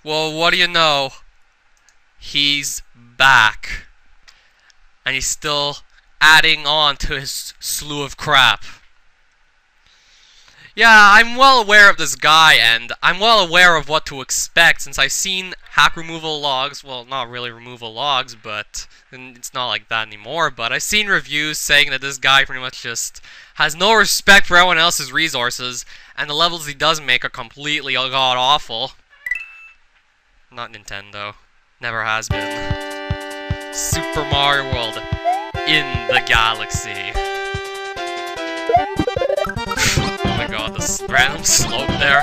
Well, what do you know? He's back. And he's still adding on to his slew of crap. Yeah, I'm well aware of this guy, and I'm well aware of what to expect, since I've seen hack removal logs, well, not really removal logs, but it's not like that anymore, but I've seen reviews saying that this guy pretty much just has no respect for everyone else's resources, and the levels he does make are completely god-awful. Not Nintendo. Never has been. Super Mario World in the galaxy. Oh my god, this random slope there.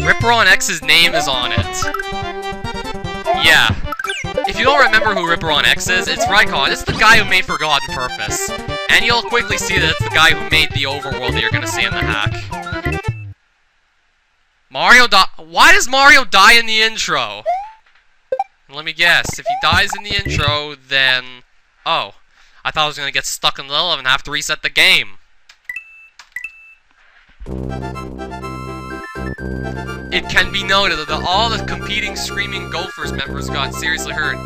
Ripperon-X's name is on it. Yeah. If you don't remember who Ripperon-X is, it's Ripperon. It's the guy who made Forgotten Purpose. And you'll quickly see that it's the guy who made the Overworld that you're gonna see in the hack. Why does Mario die in the intro? Let me guess. If he dies in the intro, then... Oh. I thought I was gonna get stuck in the level and have to reset the game. It can be noted that all the competing Screaming Gophers members got seriously hurt.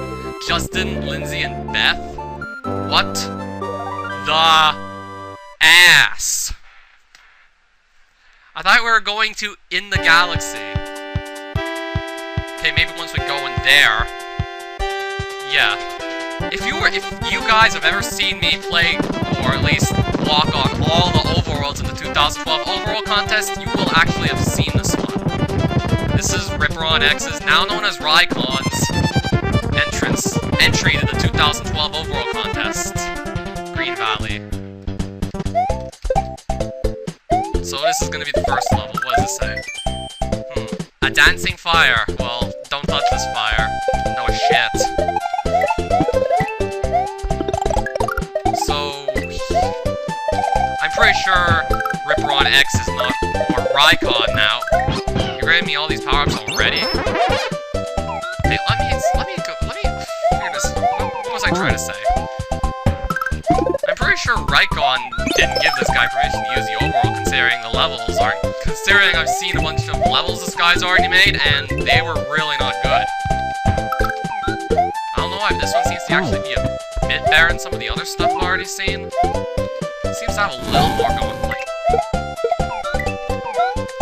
Justin, Lindsay, and Beth? What the ass? I thought we were going to In the Galaxy. Okay, maybe once we go in there. Yeah. If you guys have ever seen me play, or at least walk on all the Overworlds in the 2012 Overworld contest, you will actually have seen this one. This is Ripperon-X's, now known as Rycon's, entry to the 2012 Overworld contest. Green Valley. So this is gonna be the first level. What does it say? A dancing fire. Well, don't touch this fire. No shit. So, I'm pretty sure Ripperon-X is not, or Rykon now. You're granting me all these power-ups already? Okay, let me figure this. What was I trying to say? I'm pretty sure Rykon didn't give this guy permission to use the Overworld, considering I've seen a bunch of levels this guy's already made, and they were really not good. I don't know why, but this one seems to actually be a bit better than some of the other stuff I've already seen. It seems to have a little more going for it.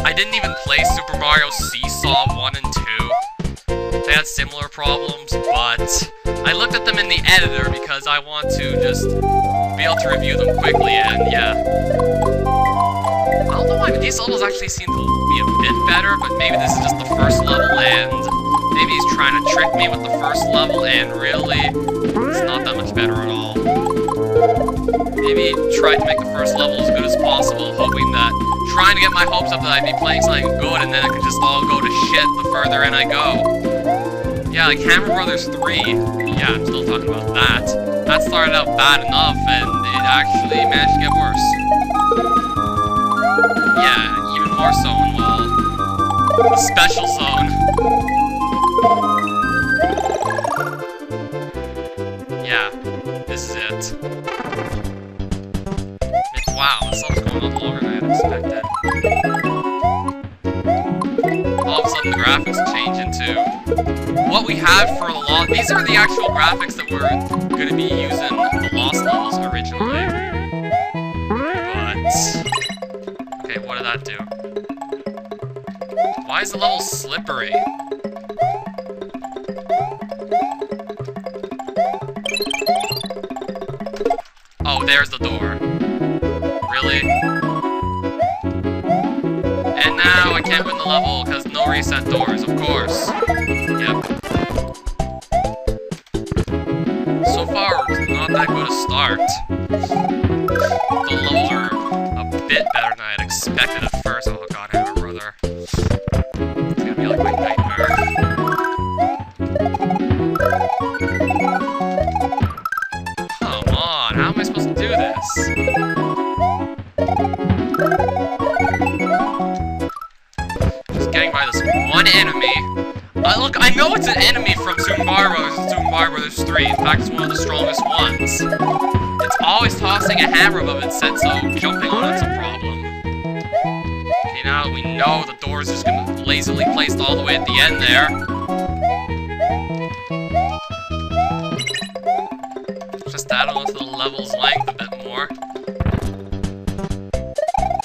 I didn't even play Super Mario Seesaw 1 and 2. They had similar problems, but I looked at them in the editor because I want to just be able to review them quickly, and yeah. I don't know why, but these levels actually seem to be a bit better, but maybe this is just the first level, and maybe he's trying to trick me with the first level, and really, it's not that much better at all. Maybe he tried to make the first level as good as possible, hoping that, trying to get my hopes up that I'd be playing something good, and then it could just all go to shit the further in I go. Yeah, like Hammer Brothers 3, yeah, I'm still talking about that. That started out bad enough, and it actually managed to get worse. Yeah, even more so in, well, the Special Zone. Yeah, this is it. Wow, this level's going on longer than I had expected. All of a sudden the graphics change into what we had for the Lost. These are the actual graphics that we're going to be using the Lost levels originally. But okay, what did that do? Why is the level slippery? Oh, there's the door. Really? And now I can't win the level because no reset doors, of course. Yep. So far, it's not that good a start. The levels are a bit better than I had expected at first. Oh god, I have a brother. It's gonna be like my nightmare. Come on, how am I supposed to do this? Just getting by this one enemy. Look, I know it's an enemy from Super Mario Bros. And Super Mario Bros. 3. In fact, it's one of the strongest ones. It's always tossing a hammer above its head, so jumping on it's a problem. Okay, now we no, the door's just gonna be lazily placed all the way at the end there. Just add on to the level's length a bit more.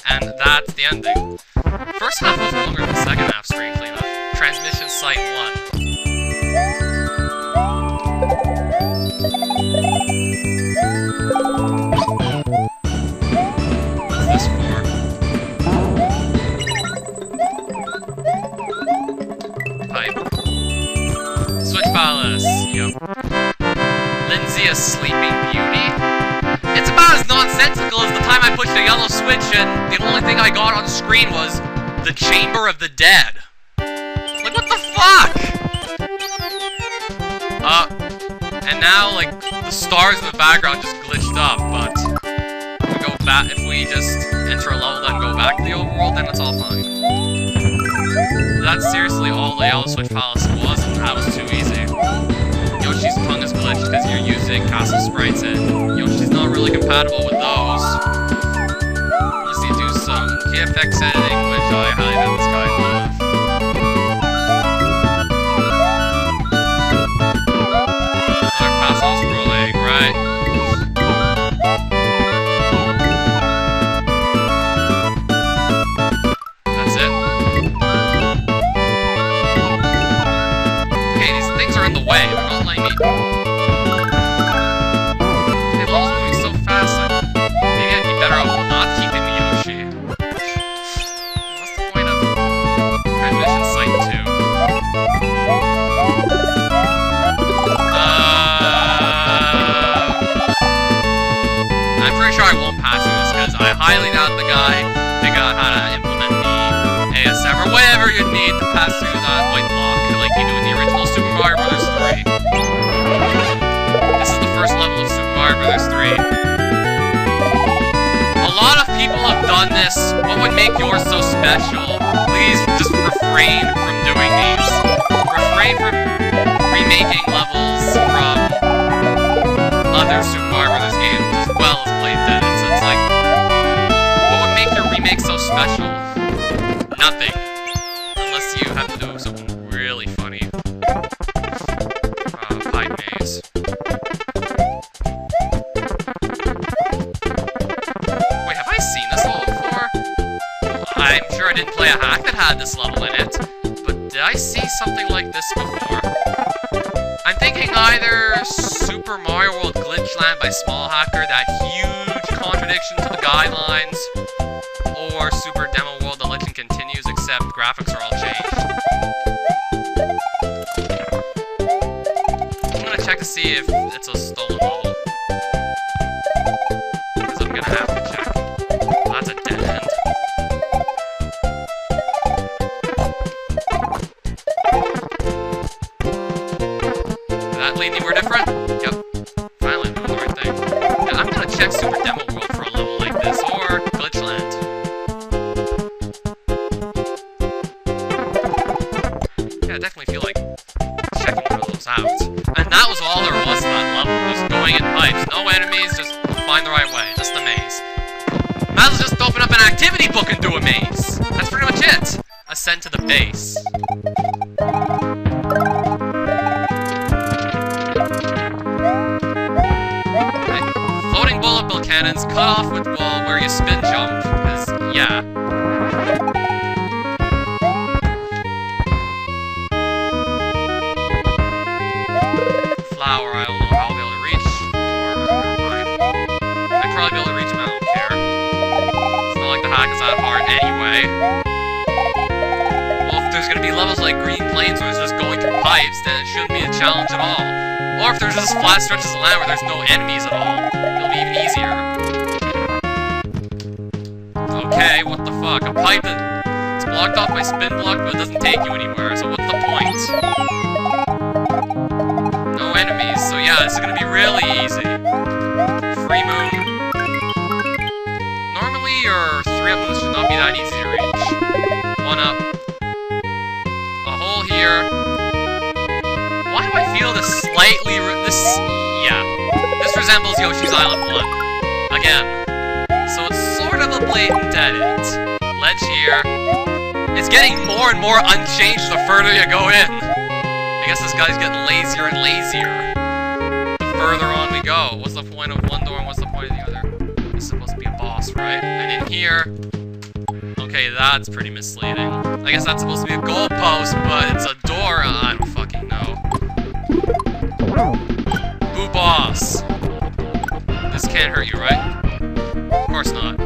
And that's the ending. First half was longer than the second half, strangely enough. Transmission Site 1. What's this for? Pipe. Switch Palace. Yep. Lindsay, a Sleeping Beauty? It's about as nonsensical as the time I pushed the yellow switch and the only thing I got on screen was the Chamber of the Dead. Like, what the fuck? And now, like, the stars in the background just glitched up, but if we go back, if we just enter a level then go back to the overworld, then it's all fine. That's seriously all the yellow switch palace was, and that was too easy. Yoshi's tongue is glitched because you're using castle sprites, and Yoshi's not really compatible with those. Unless you do some GFX editing, which I highly doubt this guy will have. Another castle scrolling, right? That's it. Okay, these things are in the way. They're not letting me... Okay, the level's moving so fast, maybe I'd be better off not keeping the Yoshi. What's the point of Transmission Site 2? I'm pretty sure I won't pass through this, because I highly doubt the guy figured out how to implement the ASM, or whatever you'd need to pass through that white block, like you do in the original Super Mario Bros. 3. This is the first level of Super Mario Bros. 3. A lot of people have done this. What would make yours so special? Please just refrain from doing these. Refrain from remaking levels from other Super Mario Bros. Games as well as Blade Dead. So it's like, what would make your remake so special? Nothing. Unless you have to do something really funny. Pipe maze. Wait, have I seen this level before? I'm sure I didn't play a hack that had this level in it, but did I see something like this before? I'm thinking either Super Mario World Glitchland by Small Hacker, that huge contradiction to the guidelines, or Super Demo World The Legend Continues, except graphics are all changed. I'm gonna check to see if it's a stolen level. Because I'm gonna have to check. That's a dead end. Did that lead anywhere different? Yep. Finally, I'm doing the right thing. Yeah, I'm gonna check Super Demo World for a level like this, or Glitchland. Yeah, I definitely feel like checking one of those out. And that was all there was to that level. Just going in pipes. No enemies, just find the right way. Just a maze. Might as well just open up an activity book and do a maze. That's pretty much it. Ascend to the base. Okay. Floating bullet bill cannons, cut off with wall where you spin jump, because, yeah. Flower, I don't know how I'll be able to reach, or never mind. I'd probably be able to reach him, I don't care. It's not like the hack is that hard anyway. Well, if there's gonna be levels like Green Plains where it's just going through pipes, then it shouldn't be a challenge at all. Or if there's just flat stretches of land where there's no enemies at all, it'll be even easier. Okay, what the fuck? A pipe that's blocked off by spin block, but it doesn't take you anywhere, so what's the point? No enemies, so yeah, this is gonna be really easy. Free moon. Normally your 3-up moons should not be that easy to reach. 1-up. A hole here. Why do I feel this slightly this resembles Yoshi's Island 1. Again. So it's sort of a blatant edit. Ledge here. It's getting more and more unchanged the further you go in. I guess this guy's getting lazier and lazier the further on we go. What's the point of one door and what's the point of the other? This is supposed to be a boss, right? And in here... Okay, that's pretty misleading. I guess that's supposed to be a goalpost, but it's a door. I don't fucking know. Boo boss! This can't hurt you, right? Of course not.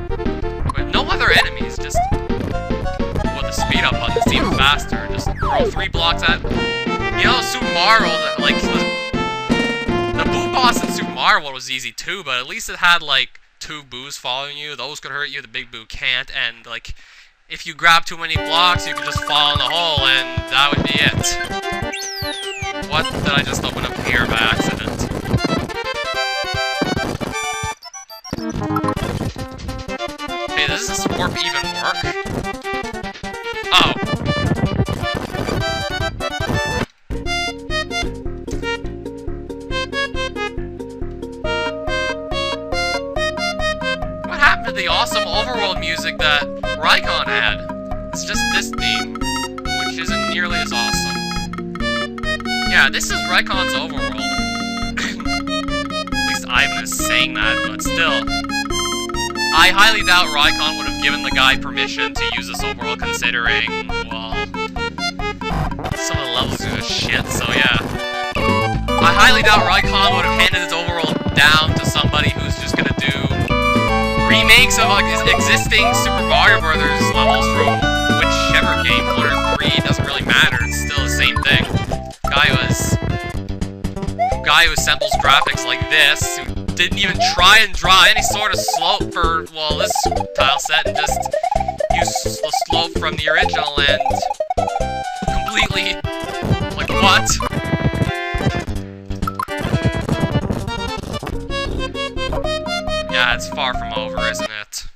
With no other enemies, just... Well, the speed up button is even faster. Just throw 3 blocks at... You know, Super Mario World, like... The boo boss in Super Mario World was easy too, but at least it had, like, 2 boos following you. Those could hurt you, the big boo can't, and, like... If you grab too many blocks, you could just fall in the hole, and that would be it. What did I just open up here by accident? Hey, does this warp even work? Oh. What happened to the awesome Overworld music that Ripperon had? It's just this theme, which isn't nearly as awesome. Yeah, this is Ripperon's Overworld. At least Ivan is saying that, but still. I highly doubt Ripperon would have given the guy permission to use this Overworld, considering, well... Some of the levels are just shit, so yeah. I highly doubt Ripperon would have handed his Overworld down to somebody who's just gonna do remakes of like existing Super Mario Brothers levels from whichever game, 1 or 3, doesn't really matter, it's still the same thing. Guy who assembles graphics like this, who didn't even try and draw any sort of slope for, well, this tile set, and just used the slope from the original and completely, like, what? Yeah, it's far from over, isn't it?